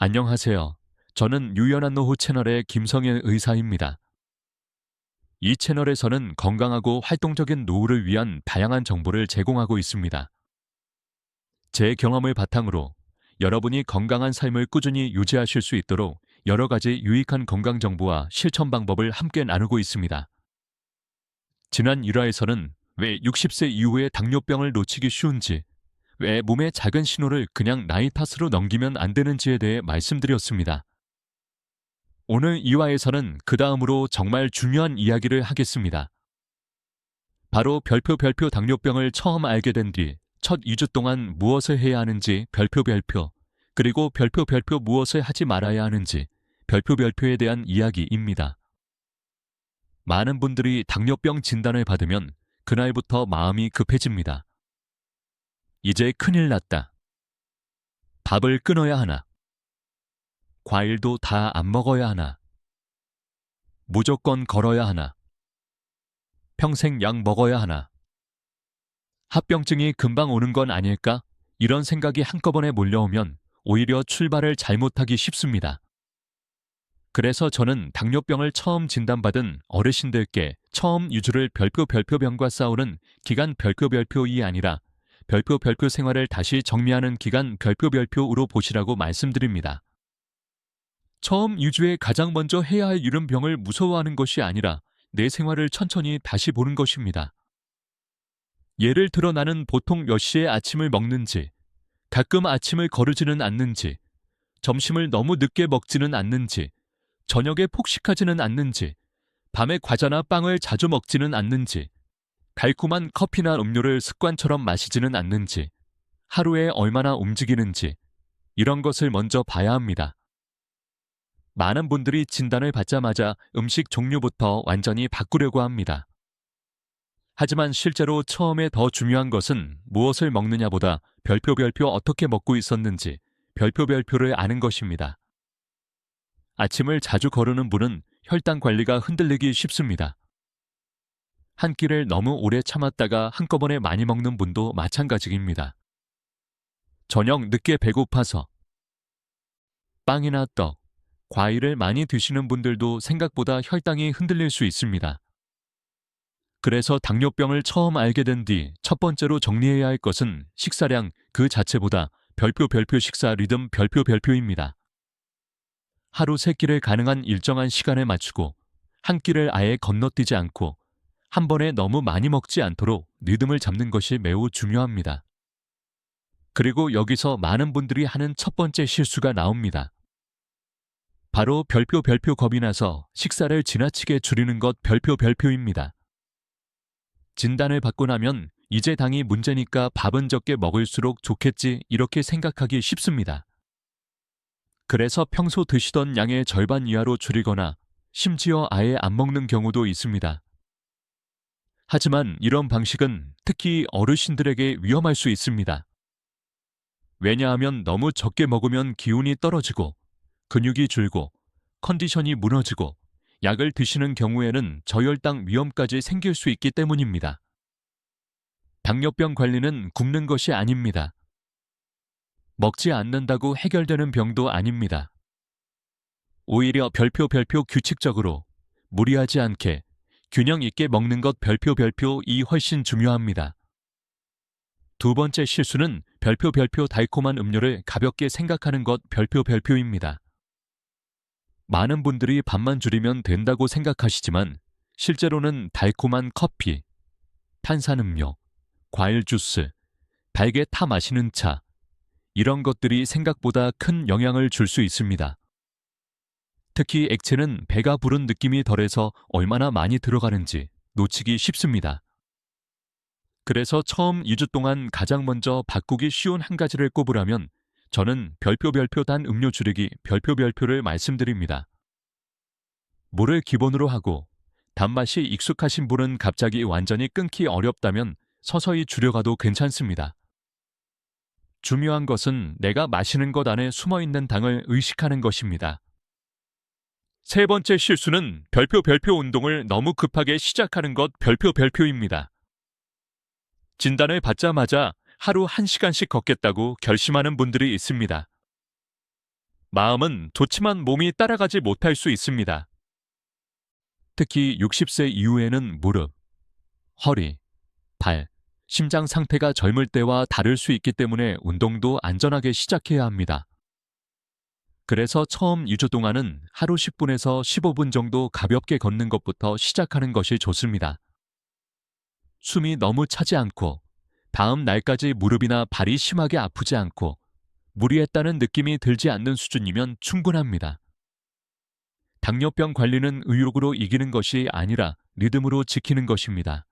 안녕하세요. 저는 유연한 노후 채널의 김성일 의사입니다. 이 채널에서는 건강하고 활동적인 노후를 위한 다양한 정보를 제공하고 있습니다. 제 경험을 바탕으로 여러분이 건강한 삶을 꾸준히 유지하실 수 있도록 여러 가지 유익한 건강 정보와 실천 방법을 함께 나누고 있습니다. 지난 1화에서는 왜 60세 이후에 당뇨병을 놓치기 쉬운지, 왜 몸의 작은 신호를 그냥 나이 탓으로 넘기면 안 되는지에 대해 말씀드렸습니다. 오늘 2화에서는 그 다음으로 정말 중요한 이야기를 하겠습니다. 바로 별표 당뇨병을 처음 알게 된 뒤 첫 2주 동안 무엇을 해야 하는지 별표, 그리고 별표 무엇을 하지 말아야 하는지 별표에 대한 이야기입니다. 많은 분들이 당뇨병 진단을 받으면 그날부터 마음이 급해집니다. 이제 큰일 났다. 밥을 끊어야 하나? 과일도 다 안 먹어야 하나? 무조건 걸어야 하나? 평생 약 먹어야 하나? 합병증이 금방 오는 건 아닐까? 이런 생각이 한꺼번에 몰려오면 오히려 출발을 잘못하기 쉽습니다. 그래서 저는 당뇨병을 처음 진단받은 어르신들께 처음 2주를 별표병과 싸우는 기간 별표이 아니라 별표 생활을 다시 정리하는 기간 별표으로 보시라고 말씀드립니다. 처음 2주에 가장 먼저 해야 할 일은 병을 무서워하는 것이 아니라 내 생활을 천천히 다시 보는 것입니다. 예를 들어 나는 보통 몇 시에 아침을 먹는지, 가끔 아침을 거르지는 않는지, 점심을 너무 늦게 먹지는 않는지, 저녁에 폭식하지는 않는지, 밤에 과자나 빵을 자주 먹지는 않는지, 달콤한 커피나 음료를 습관처럼 마시지는 않는지, 하루에 얼마나 움직이는지, 이런 것을 먼저 봐야 합니다. 많은 분들이 진단을 받자마자 음식 종류부터 완전히 바꾸려고 합니다. 하지만 실제로 처음에 더 중요한 것은 무엇을 먹느냐보다 별표 어떻게 먹고 있었는지 별표를 아는 것입니다. 아침을 자주 거르는 분은 혈당 관리가 흔들리기 쉽습니다. 한 끼를 너무 오래 참았다가 한꺼번에 많이 먹는 분도 마찬가지입니다. 저녁 늦게 배고파서 빵이나 떡, 과일을 많이 드시는 분들도 생각보다 혈당이 흔들릴 수 있습니다. 그래서 당뇨병을 처음 알게 된 뒤 첫 번째로 정리해야 할 것은 식사량 그 자체보다 별표 식사 리듬 별표입니다. 하루 3끼를 가능한 일정한 시간에 맞추고 한 끼를 아예 건너뛰지 않고 한 번에 너무 많이 먹지 않도록 리듬을 잡는 것이 매우 중요합니다. 그리고 여기서 많은 분들이 하는 첫 번째 실수가 나옵니다. 바로 별표 겁이 나서 식사를 지나치게 줄이는 것 별표입니다. 진단을 받고 나면 이제 당이 문제니까 밥은 적게 먹을수록 좋겠지 이렇게 생각하기 쉽습니다. 그래서 평소 드시던 양의 절반 이하로 줄이거나 심지어 아예 안 먹는 경우도 있습니다. 하지만 이런 방식은 특히 어르신들에게 위험할 수 있습니다. 왜냐하면 너무 적게 먹으면 기운이 떨어지고 근육이 줄고 컨디션이 무너지고 약을 드시는 경우에는 저혈당 위험까지 생길 수 있기 때문입니다. 당뇨병 관리는 굶는 것이 아닙니다. 먹지 않는다고 해결되는 병도 아닙니다. 오히려 별표 규칙적으로 무리하지 않게 균형 있게 먹는 것 별표이 훨씬 중요합니다. 두 번째 실수는 별표 달콤한 음료를 가볍게 생각하는 것 별표입니다. 많은 분들이 밥만 줄이면 된다고 생각하시지만 실제로는 달콤한 커피, 탄산음료, 과일 주스, 달게 타 마시는 차, 이런 것들이 생각보다 큰 영향을 줄 수 있습니다. 특히 액체는 배가 부른 느낌이 덜해서 얼마나 많이 들어가는지 놓치기 쉽습니다. 그래서 처음 2주 동안 가장 먼저 바꾸기 쉬운 한 가지를 꼽으라면 저는 별표 단 음료 줄이기 별표를 말씀드립니다. 물을 기본으로 하고 단맛이 익숙하신 분은 갑자기 완전히 끊기 어렵다면 서서히 줄여가도 괜찮습니다. 중요한 것은 내가 마시는 것 안에 숨어있는 당을 의식하는 것입니다. 세 번째 실수는 별표 운동을 너무 급하게 시작하는 것 별표입니다. 진단을 받자마자 하루 1시간씩 걷겠다고 결심하는 분들이 있습니다. 마음은 좋지만 몸이 따라가지 못할 수 있습니다. 특히 60세 이후에는 무릎, 허리, 발, 심장 상태가 젊을 때와 다를 수 있기 때문에 운동도 안전하게 시작해야 합니다. 그래서 처음 2주 동안은 하루 10분에서 15분 정도 가볍게 걷는 것부터 시작하는 것이 좋습니다. 숨이 너무 차지 않고 다음 날까지 무릎이나 발이 심하게 아프지 않고 무리했다는 느낌이 들지 않는 수준이면 충분합니다. 당뇨병 관리는 의욕으로 이기는 것이 아니라 리듬으로 지키는 것입니다.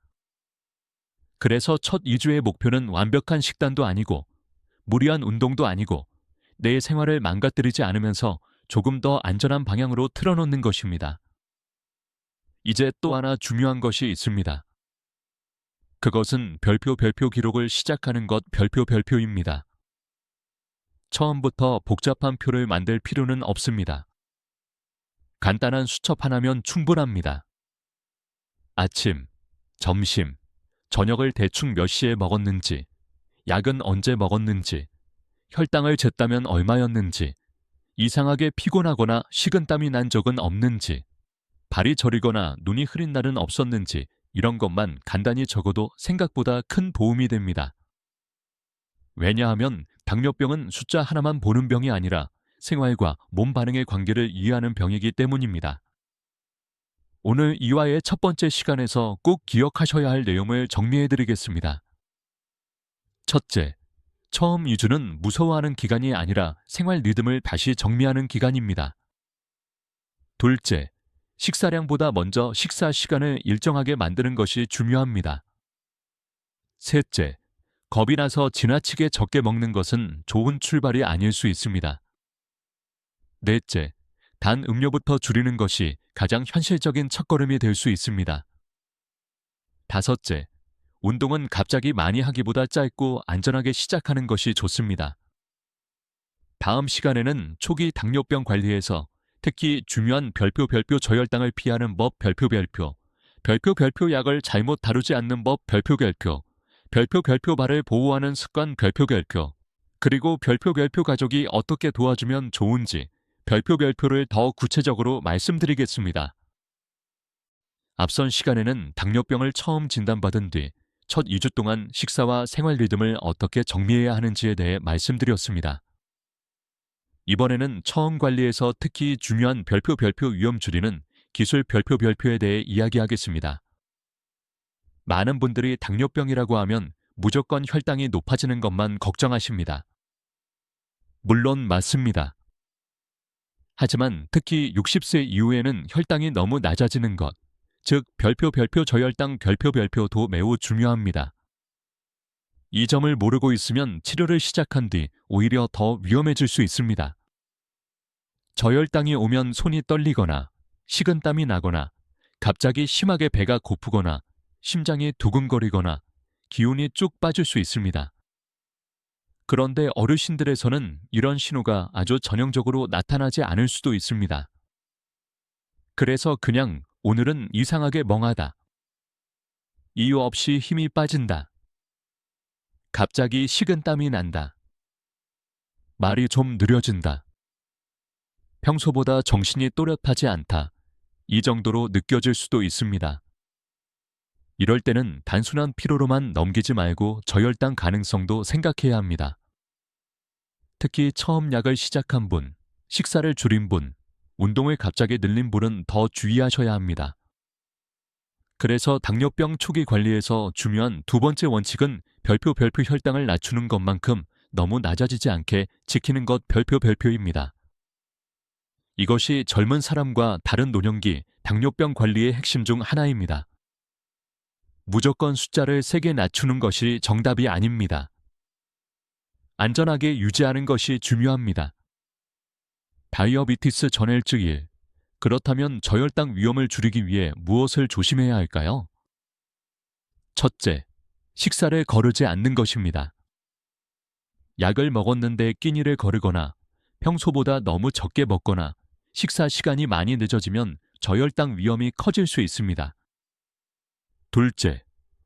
그래서 첫 2주의 목표는 완벽한 식단도 아니고 무리한 운동도 아니고 내 생활을 망가뜨리지 않으면서 조금 더 안전한 방향으로 틀어놓는 것입니다. 이제 또 하나 중요한 것이 있습니다. 그것은 별표 기록을 시작하는 것 별표입니다. 처음부터 복잡한 표를 만들 필요는 없습니다. 간단한 수첩 하나면 충분합니다. 아침, 점심, 저녁을 대충 몇 시에 먹었는지, 약은 언제 먹었는지, 혈당을 쟀다면 얼마였는지, 이상하게 피곤하거나 식은땀이 난 적은 없는지, 발이 저리거나 눈이 흐린 날은 없었는지 이런 것만 간단히 적어도 생각보다 큰 도움이 됩니다. 왜냐하면 당뇨병은 숫자 하나만 보는 병이 아니라 생활과 몸 반응의 관계를 이해하는 병이기 때문입니다. 오늘 이화의 첫 번째 시간에서 꼭 기억하셔야 할 내용을 정리해드리겠습니다. 첫째, 처음 2주는 무서워하는 기간이 아니라 생활 리듬을 다시 정리하는 기간입니다. 둘째, 식사량보다 먼저 식사 시간을 일정하게 만드는 것이 중요합니다. 셋째, 겁이 나서 지나치게 적게 먹는 것은 좋은 출발이 아닐 수 있습니다. 넷째, 단 음료부터 줄이는 것이 가장 현실적인 첫걸음이 될 수 있습니다. 다섯째, 운동은 갑자기 많이 하기보다 짧고 안전하게 시작하는 것이 좋습니다. 다음 시간에는 초기 당뇨병 관리에서 특히 중요한 별표 저혈당을 피하는 법 별표 약을 잘못 다루지 않는 법 별표 발을 보호하는 습관 별표 그리고 별표 가족이 어떻게 도와주면 좋은지 별표를 더 구체적으로 말씀드리겠습니다. 앞선 시간에는 당뇨병을 처음 진단받은 뒤 첫 2주 동안 식사와 생활 리듬을 어떻게 정리해야 하는지에 대해 말씀드렸습니다. 이번에는 처음 관리에서 특히 중요한 별표 위험 줄이는 기술 별표에 대해 이야기하겠습니다. 많은 분들이 당뇨병이라고 하면 무조건 혈당이 높아지는 것만 걱정하십니다. 물론 맞습니다. 하지만 특히 60세 이후에는 혈당이 너무 낮아지는 것, 즉 별표 저혈당 별표도 매우 중요합니다. 이 점을 모르고 있으면 치료를 시작한 뒤 오히려 더 위험해질 수 있습니다. 저혈당이 오면 손이 떨리거나 식은땀이 나거나 갑자기 심하게 배가 고프거나 심장이 두근거리거나 기운이 쭉 빠질 수 있습니다. 그런데 어르신들에서는 이런 신호가 아주 전형적으로 나타나지 않을 수도 있습니다. 그래서 그냥 오늘은 이상하게 멍하다. 이유 없이 힘이 빠진다. 갑자기 식은땀이 난다. 말이 좀 느려진다. 평소보다 정신이 또렷하지 않다. 이 정도로 느껴질 수도 있습니다. 이럴 때는 단순한 피로로만 넘기지 말고 저혈당 가능성도 생각해야 합니다. 특히 처음 약을 시작한 분, 식사를 줄인 분, 운동을 갑자기 늘린 분은 더 주의하셔야 합니다. 그래서 당뇨병 초기 관리에서 중요한 두 번째 원칙은 별표 혈당을 낮추는 것만큼 너무 낮아지지 않게 지키는 것 별표입니다. 이것이 젊은 사람과 다른 노년기 당뇨병 관리의 핵심 중 하나입니다. 무조건 숫자를 세게 낮추는 것이 정답이 아닙니다. 안전하게 유지하는 것이 중요합니다. 다이어비티스 전혈증 1. 그렇다면 저혈당 위험을 줄이기 위해 무엇을 조심해야 할까요? 첫째, 식사를 거르지 않는 것입니다. 약을 먹었는데 끼니를 거르거나 평소보다 너무 적게 먹거나 식사 시간이 많이 늦어지면 저혈당 위험이 커질 수 있습니다. 둘째,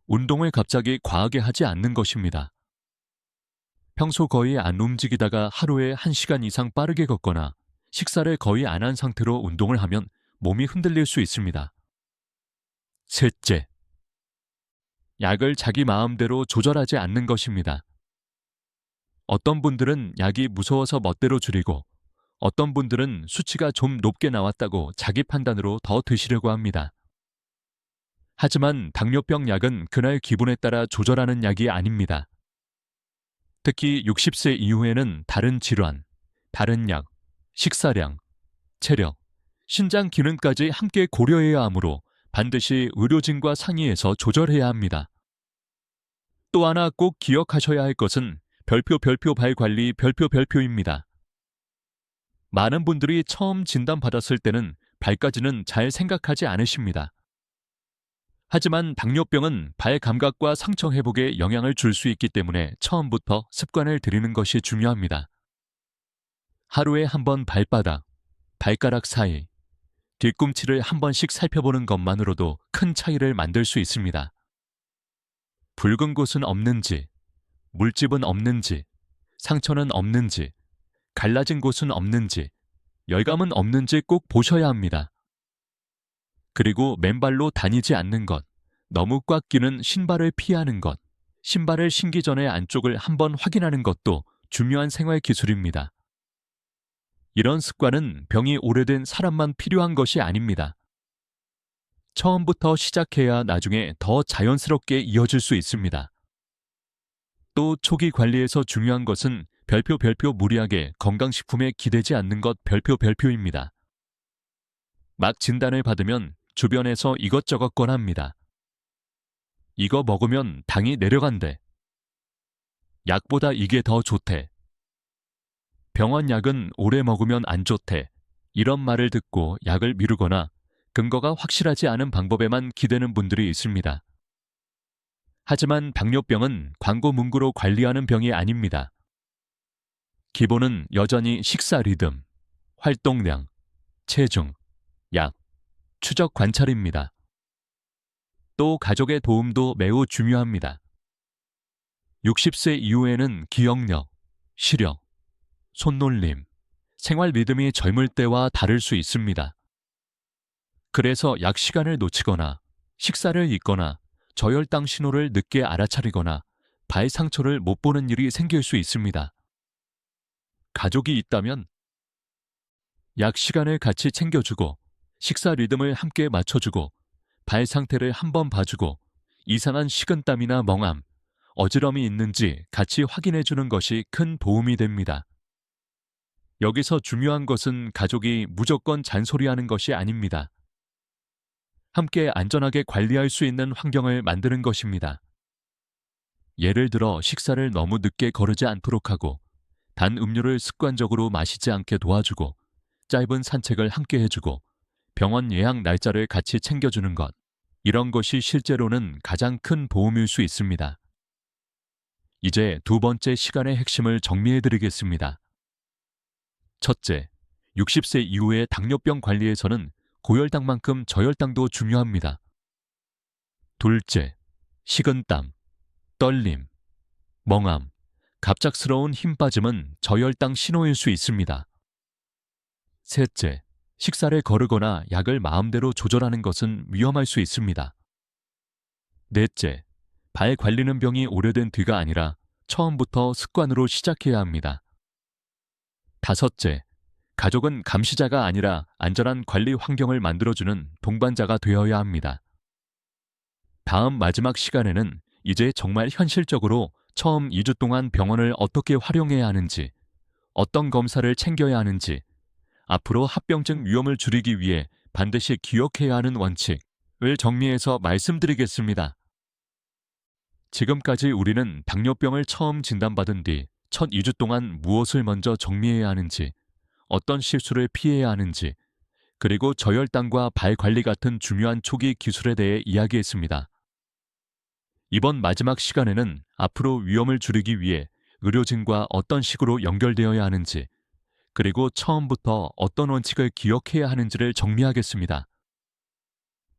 운동을 갑자기 과하게 하지 않는 것입니다. 평소 거의 안 움직이다가 하루에 1시간 이상 빠르게 걷거나 식사를 거의 안 한 상태로 운동을 하면 몸이 흔들릴 수 있습니다. 셋째, 약을 자기 마음대로 조절하지 않는 것입니다. 어떤 분들은 약이 무서워서 멋대로 줄이고 어떤 분들은 수치가 좀 높게 나왔다고 자기 판단으로 더 드시려고 합니다. 하지만 당뇨병 약은 그날 기분에 따라 조절하는 약이 아닙니다. 특히 60세 이후에는 다른 질환, 다른 약, 식사량, 체력, 신장 기능까지 함께 고려해야 하므로 반드시 의료진과 상의해서 조절해야 합니다. 또 하나 꼭 기억하셔야 할 것은 별표 발 관리 별표입니다. 많은 분들이 처음 진단받았을 때는 발까지는 잘 생각하지 않으십니다. 하지만 당뇨병은 발 감각과 상처 회복에 영향을 줄 수 있기 때문에 처음부터 습관을 들이는 것이 중요합니다. 하루에 한 번 발바닥, 발가락 사이, 뒤꿈치를 한 번씩 살펴보는 것만으로도 큰 차이를 만들 수 있습니다. 붉은 곳은 없는지, 물집은 없는지, 상처는 없는지, 갈라진 곳은 없는지, 열감은 없는지 꼭 보셔야 합니다. 그리고 맨발로 다니지 않는 것, 너무 꽉 끼는 신발을 피하는 것, 신발을 신기 전에 안쪽을 한번 확인하는 것도 중요한 생활 기술입니다. 이런 습관은 병이 오래된 사람만 필요한 것이 아닙니다. 처음부터 시작해야 나중에 더 자연스럽게 이어질 수 있습니다. 또 초기 관리에서 중요한 것은 별표 무리하게 건강식품에 기대지 않는 것 별표입니다. 막 진단을 받으면 주변에서 이것저것 권합니다. 이거 먹으면 당이 내려간대. 약보다 이게 더 좋대. 병원 약은 오래 먹으면 안 좋대. 이런 말을 듣고 약을 미루거나 근거가 확실하지 않은 방법에만 기대는 분들이 있습니다. 하지만 당뇨병은 광고 문구로 관리하는 병이 아닙니다. 기본은 여전히 식사 리듬, 활동량, 체중, 약, 추적 관찰입니다. 또 가족의 도움도 매우 중요합니다. 60세 이후에는 기억력, 시력, 손놀림, 생활 리듬이 젊을 때와 다를 수 있습니다. 그래서 약 시간을 놓치거나 식사를 잊거나 저혈당 신호를 늦게 알아차리거나 발 상처를 못 보는 일이 생길 수 있습니다. 가족이 있다면 약 시간을 같이 챙겨주고 식사 리듬을 함께 맞춰주고 발 상태를 한번 봐주고 이상한 식은땀이나 멍함, 어지럼이 있는지 같이 확인해주는 것이 큰 도움이 됩니다. 여기서 중요한 것은 가족이 무조건 잔소리하는 것이 아닙니다. 함께 안전하게 관리할 수 있는 환경을 만드는 것입니다. 예를 들어 식사를 너무 늦게 거르지 않도록 하고 단 음료를 습관적으로 마시지 않게 도와주고 짧은 산책을 함께 해주고 병원 예약 날짜를 같이 챙겨주는 것. 이런 것이 실제로는 가장 큰 도움일 수 있습니다. 이제 두 번째 시간의 핵심을 정리해드리겠습니다. 첫째, 60세 이후의 당뇨병 관리에서는 고혈당만큼 저혈당도 중요합니다. 둘째, 식은땀, 떨림, 멍함, 갑작스러운 힘 빠짐은 저혈당 신호일 수 있습니다. 셋째, 식사를 거르거나 약을 마음대로 조절하는 것은 위험할 수 있습니다. 넷째, 발 관리는 병이 오래된 뒤가 아니라 처음부터 습관으로 시작해야 합니다. 다섯째, 가족은 감시자가 아니라 안전한 관리 환경을 만들어주는 동반자가 되어야 합니다. 다음 마지막 시간에는 이제 정말 현실적으로 처음 2주 동안 병원을 어떻게 활용해야 하는지, 어떤 검사를 챙겨야 하는지, 앞으로 합병증 위험을 줄이기 위해 반드시 기억해야 하는 원칙을 정리해서 말씀드리겠습니다. 지금까지 우리는 당뇨병을 처음 진단받은 뒤 첫 2주 동안 무엇을 먼저 정리해야 하는지, 어떤 실수를 피해야 하는지, 그리고 저혈당과 발 관리 같은 중요한 초기 기술에 대해 이야기했습니다. 이번 마지막 시간에는 앞으로 위험을 줄이기 위해 의료진과 어떤 식으로 연결되어야 하는지, 그리고 처음부터 어떤 원칙을 기억해야 하는지를 정리하겠습니다.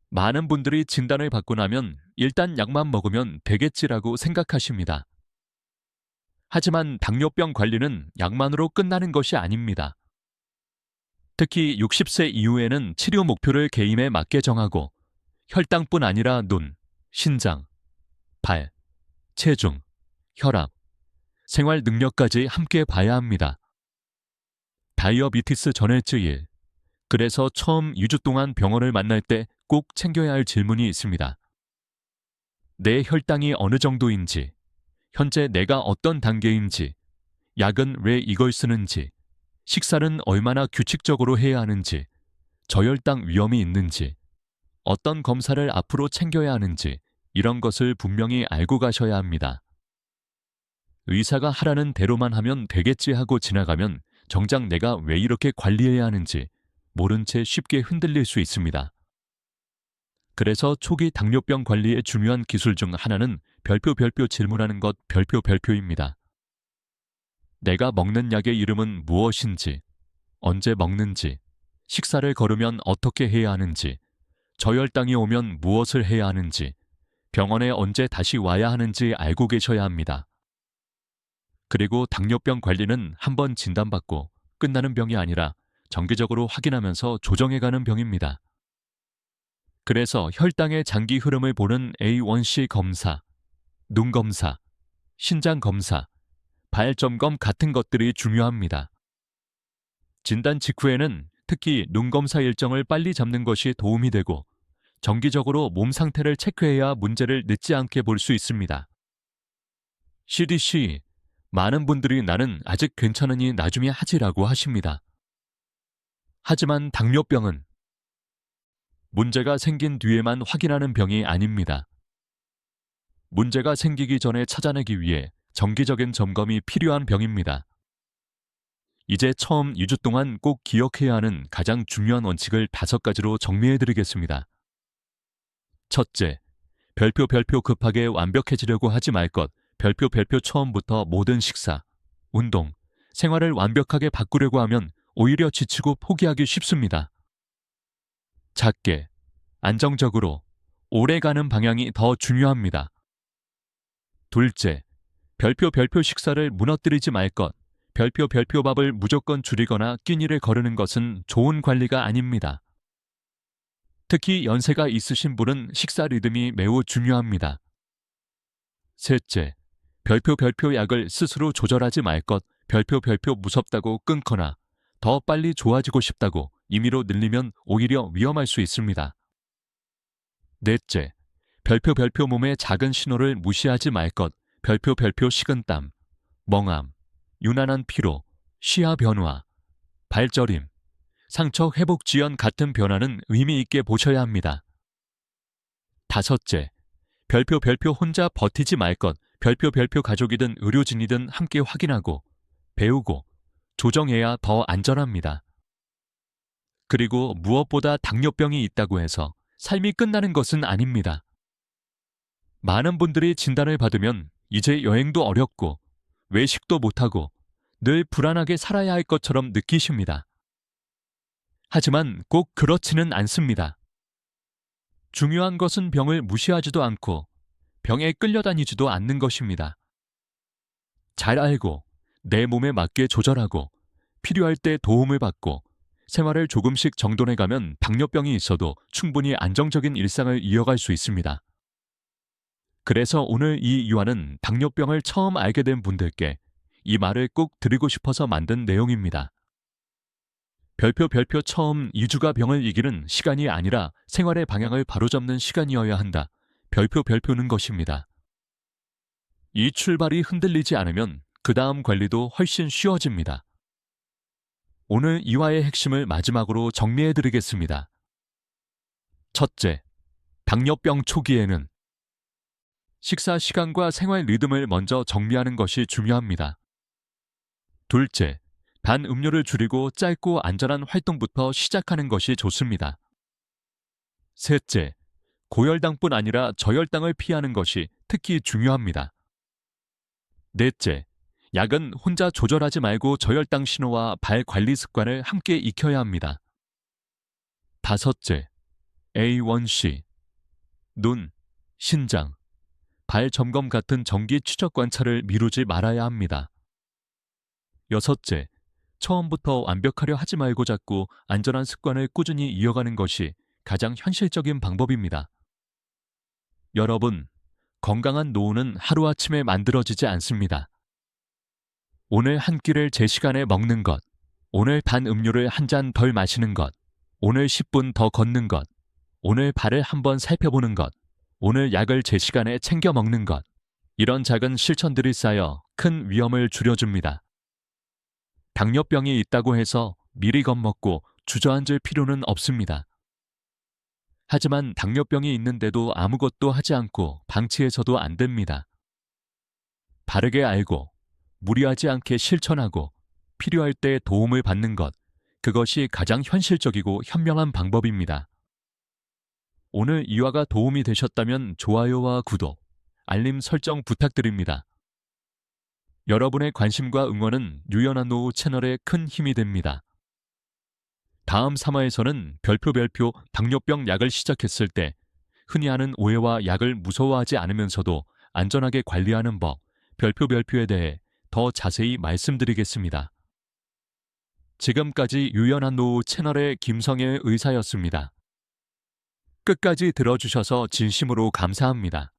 많은 분들이 진단을 받고 나면 일단 약만 먹으면 되겠지라고 생각하십니다. 하지만 당뇨병 관리는 약만으로 끝나는 것이 아닙니다. 특히 60세 이후에는 치료 목표를 개인에 맞게 정하고 혈당뿐 아니라 눈, 신장, 발, 체중, 혈압, 생활 능력까지 함께 봐야 합니다. 다이어비티스 전해질. 그래서 처음 2주 동안 병원을 만날 때 꼭 챙겨야 할 질문이 있습니다. 내 혈당이 어느 정도인지, 현재 내가 어떤 단계인지, 약은 왜 이걸 쓰는지, 식사는 얼마나 규칙적으로 해야 하는지, 저혈당 위험이 있는지, 어떤 검사를 앞으로 챙겨야 하는지 이런 것을 분명히 알고 가셔야 합니다. 의사가 하라는 대로만 하면 되겠지 하고 지나가면 정작 내가 왜 이렇게 관리해야 하는지 모른 채 쉽게 흔들릴 수 있습니다. 그래서 초기 당뇨병 관리의 중요한 기술 중 하나는 별표 질문하는 것 별표입니다. 내가 먹는 약의 이름은 무엇인지, 언제 먹는지, 식사를 거르면 어떻게 해야 하는지, 저혈당이 오면 무엇을 해야 하는지, 병원에 언제 다시 와야 하는지 알고 계셔야 합니다. 그리고 당뇨병 관리는 한번 진단받고 끝나는 병이 아니라 정기적으로 확인하면서 조정해가는 병입니다. 그래서 혈당의 장기 흐름을 보는 A1C 검사, 눈 검사, 신장 검사, 발 점검 같은 것들이 중요합니다. 진단 직후에는 특히 눈 검사 일정을 빨리 잡는 것이 도움이 되고 정기적으로 몸 상태를 체크해야 문제를 늦지 않게 볼 수 있습니다. CDC, 많은 분들이 나는 아직 괜찮으니 나중에 하지라고 하십니다. 하지만 당뇨병은 문제가 생긴 뒤에만 확인하는 병이 아닙니다. 문제가 생기기 전에 찾아내기 위해 정기적인 점검이 필요한 병입니다. 이제 처음 2주 동안 꼭 기억해야 하는 가장 중요한 원칙을 5가지로 정리해드리겠습니다. 첫째, 별표 급하게 완벽해지려고 하지 말 것. 별표 처음부터 모든 식사, 운동, 생활을 완벽하게 바꾸려고 하면 오히려 지치고 포기하기 쉽습니다. 작게, 안정적으로, 오래가는 방향이 더 중요합니다. 둘째, 별표 식사를 무너뜨리지 말 것. 별표 밥을 무조건 줄이거나 끼니를 거르는 것은 좋은 관리가 아닙니다. 특히 연세가 있으신 분은 식사 리듬이 매우 중요합니다. 셋째, 별표 약을 스스로 조절하지 말 것. 별표 무섭다고 끊거나 더 빨리 좋아지고 싶다고 임의로 늘리면 오히려 위험할 수 있습니다. 넷째, 별표 몸의 작은 신호를 무시하지 말 것. 별표 식은땀, 멍함, 유난한 피로, 시야 변화, 발저림, 상처 회복 지연 같은 변화는 의미 있게 보셔야 합니다. 다섯째, 별표 혼자 버티지 말 것. 별표 가족이든 의료진이든 함께 확인하고 배우고 조정해야 더 안전합니다. 그리고 무엇보다 당뇨병이 있다고 해서 삶이 끝나는 것은 아닙니다. 많은 분들이 진단을 받으면 이제 여행도 어렵고 외식도 못하고 늘 불안하게 살아야 할 것처럼 느끼십니다. 하지만 꼭 그렇지는 않습니다. 중요한 것은 병을 무시하지도 않고 병에 끌려다니지도 않는 것입니다. 잘 알고 내 몸에 맞게 조절하고 필요할 때 도움을 받고 생활을 조금씩 정돈해가면 당뇨병이 있어도 충분히 안정적인 일상을 이어갈 수 있습니다. 그래서 오늘 이 유아는 당뇨병을 처음 알게 된 분들께 이 말을 꼭 드리고 싶어서 만든 내용입니다. 별표 처음 2주가 병을 이기는 시간이 아니라 생활의 방향을 바로잡는 시간이어야 한다. 별표는 것입니다. 이 출발이 흔들리지 않으면 그 다음 관리도 훨씬 쉬워집니다. 오늘 이화의 핵심을 마지막으로 정리해드리겠습니다. 첫째, 당뇨병 초기에는 식사 시간과 생활 리듬을 먼저 정리하는 것이 중요합니다. 둘째, 단 음료를 줄이고 짧고 안전한 활동부터 시작하는 것이 좋습니다. 셋째, 고혈당뿐 아니라 저혈당을 피하는 것이 특히 중요합니다. 넷째, 약은 혼자 조절하지 말고 저혈당 신호와 발 관리 습관을 함께 익혀야 합니다. 다섯째, A1C, 눈, 신장, 발 점검 같은 정기 추적 관찰을 미루지 말아야 합니다. 여섯째, 처음부터 완벽하려 하지 말고 자꾸 안전한 습관을 꾸준히 이어가는 것이 가장 현실적인 방법입니다. 여러분, 건강한 노후는 하루아침에 만들어지지 않습니다. 오늘 한 끼를 제 시간에 먹는 것, 오늘 단 음료를 한 잔 덜 마시는 것, 오늘 10분 더 걷는 것, 오늘 발을 한번 살펴보는 것, 오늘 약을 제 시간에 챙겨 먹는 것, 이런 작은 실천들이 쌓여 큰 위험을 줄여줍니다. 당뇨병이 있다고 해서 미리 겁먹고 주저앉을 필요는 없습니다. 하지만 당뇨병이 있는데도 아무것도 하지 않고 방치해서도 안 됩니다. 바르게 알고, 무리하지 않게 실천하고, 필요할 때 도움을 받는 것, 그것이 가장 현실적이고 현명한 방법입니다. 오늘 이화가 도움이 되셨다면 좋아요와 구독, 알림 설정 부탁드립니다. 여러분의 관심과 응원은 유연한 노후 채널에 큰 힘이 됩니다. 다음 3화에서는 별표 당뇨병 약을 시작했을 때 흔히 하는 오해와 약을 무서워하지 않으면서도 안전하게 관리하는 법, 별표에 대해 더 자세히 말씀드리겠습니다. 지금까지 유연한 노후 채널의 김성애 의사였습니다. 끝까지 들어주셔서 진심으로 감사합니다.